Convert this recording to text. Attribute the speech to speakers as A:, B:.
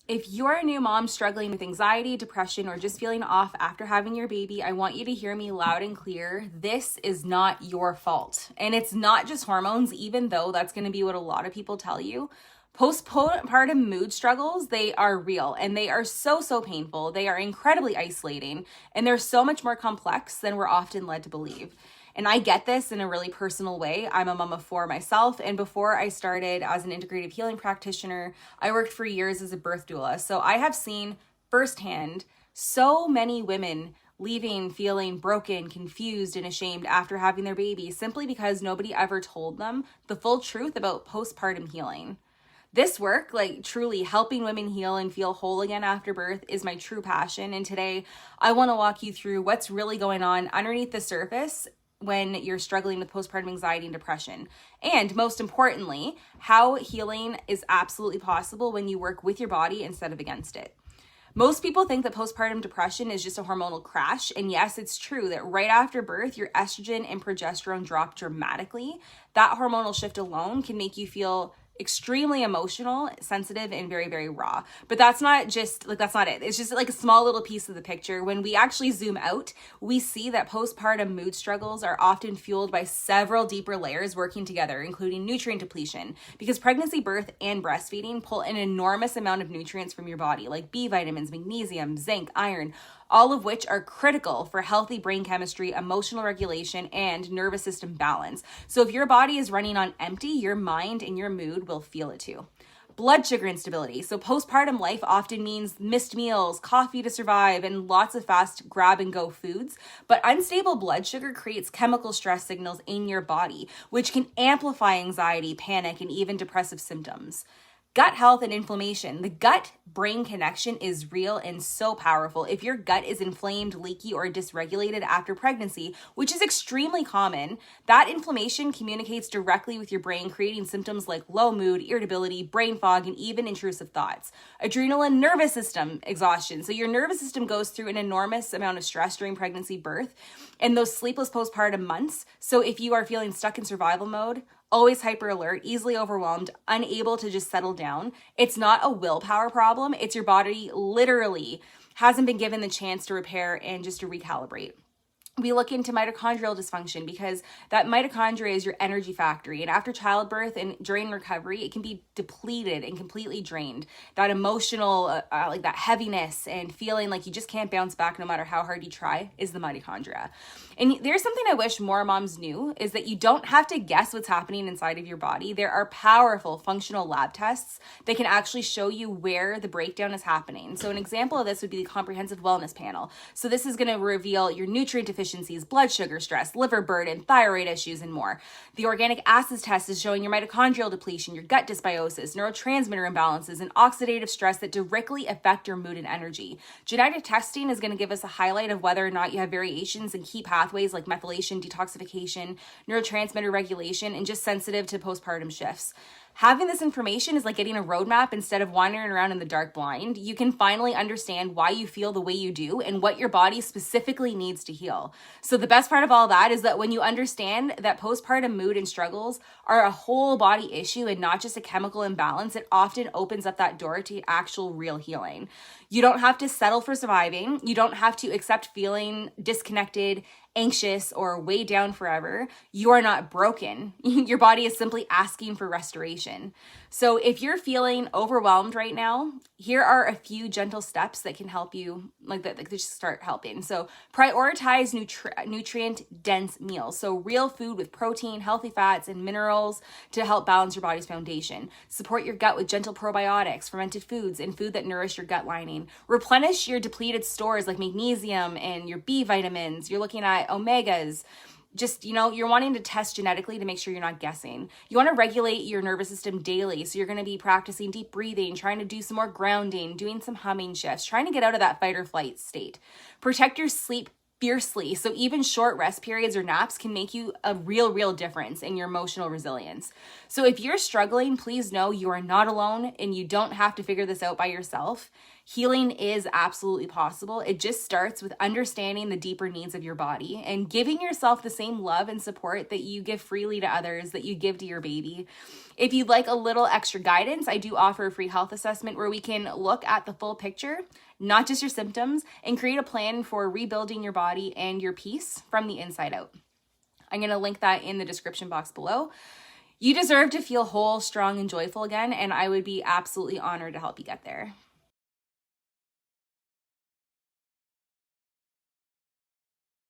A: If you're a new mom struggling with anxiety, depression, or just feeling off after having your baby, I want you to hear me loud and clear. This is not your fault. And it's not just hormones, even though that's going to be what a lot of people tell you. Postpartum mood struggles, they are real and they are so painful. They are incredibly isolating and they're so much more complex than we're often led to believe. And I get this in a really personal way. I'm a mom of 4 myself. And before I started as an integrative healing practitioner, I worked for years as a birth doula. So I have seen firsthand so many women leaving feeling broken, confused, and ashamed after having their baby simply because nobody ever told them the full truth about postpartum healing. This work, like truly helping women heal and feel whole again after birth, is my true passion. And today I want to walk you through what's really going on underneath the surface when you're struggling with postpartum anxiety and depression. And most importantly, how healing is absolutely possible when you work with your body instead of against it. Most people think that postpartum depression is just a hormonal crash. And yes, it's true that right after birth, your estrogen and progesterone drop dramatically. That hormonal shift alone can make you feel extremely emotional, sensitive, and very raw. But that's not it. It's just like a small little piece of the picture. When we actually zoom out, we see that postpartum mood struggles are often fueled by several deeper layers working together, including nutrient depletion, because pregnancy, birth, and breastfeeding pull an enormous amount of nutrients from your body, like B vitamins, magnesium, zinc, iron, all of which are critical for healthy brain chemistry, emotional regulation, and nervous system balance. So if your body is running on empty, your mind and your mood will feel it too. Blood sugar instability. So postpartum life often means missed meals, coffee to survive, and lots of fast grab and go foods. But unstable blood sugar creates chemical stress signals in your body, which can amplify anxiety, panic, and even depressive symptoms. Gut health and inflammation. The gut-brain connection is real and so powerful. If your gut is inflamed, leaky, or dysregulated after pregnancy, which is extremely common, that inflammation communicates directly with your brain, creating symptoms like low mood, irritability, brain fog, and even intrusive thoughts. Adrenal and nervous system exhaustion. So your nervous system goes through an enormous amount of stress during pregnancy, birth, and those sleepless postpartum months. So if you are feeling stuck in survival mode, always hyper alert, easily overwhelmed, unable to just settle down, it's not a willpower problem. It's your body literally hasn't been given the chance to repair and just to recalibrate. We look into mitochondrial dysfunction because that mitochondria is your energy factory. And after childbirth and during recovery, it can be depleted and completely drained. That emotional, like that heaviness and feeling like you just can't bounce back no matter how hard you try is the mitochondria. And there's something I wish more moms knew is that you don't have to guess what's happening inside of your body. There are powerful functional lab tests that can actually show you where the breakdown is happening. So an example of this would be the Comprehensive Wellness Panel. So this is going to reveal your nutrient deficiencies, blood sugar stress, liver burden, thyroid issues, and more. The organic acids test is showing your mitochondrial depletion, your gut dysbiosis, neurotransmitter imbalances, and oxidative stress that directly affect your mood and energy. Genetic testing is going to give us a highlight of whether or not you have variations in key pathways like methylation, detoxification, neurotransmitter regulation, and just sensitive to postpartum shifts. Having this information is like getting a roadmap instead of wandering around in the dark blind. You can finally understand why you feel the way you do and what your body specifically needs to heal. So the best part of all that is that when you understand that postpartum mood and struggles are a whole body issue and not just a chemical imbalance, it often opens up that door to actual real healing. You don't have to settle for surviving. You don't have to accept feeling disconnected, anxious, or weighed down forever. You are not broken. Your body is simply asking for restoration. So if you're feeling overwhelmed right now, here are a few gentle steps that can help you, that just start helping. So prioritize nutrient-dense meals. So real food with protein, healthy fats, and minerals to help balance your body's foundation. Support your gut with gentle probiotics, fermented foods, and food that nourish your gut lining. Replenish your depleted stores like magnesium and your B vitamins. You're looking at omegas. Just, you're wanting to test genetically to make sure you're not guessing. You want to regulate your nervous system daily. So you're going to be practicing deep breathing, trying to do some more grounding, doing some humming shifts, trying to get out of that fight or flight state. Protect your sleep fiercely. So even short rest periods or naps can make you a real difference in your emotional resilience. So if you're struggling, please know you are not alone and you don't have to figure this out by yourself. Healing is absolutely possible. It just starts with understanding the deeper needs of your body and giving yourself the same love and support that you give freely to others, that you give to your baby. If you'd like a little extra guidance, I do offer a free health assessment where we can look at the full picture, not just your symptoms, and create a plan for rebuilding your body and your peace from the inside out. I'm going to link that in the description box below. You deserve to feel whole, strong, and joyful again, and I would be absolutely honored to help you get there.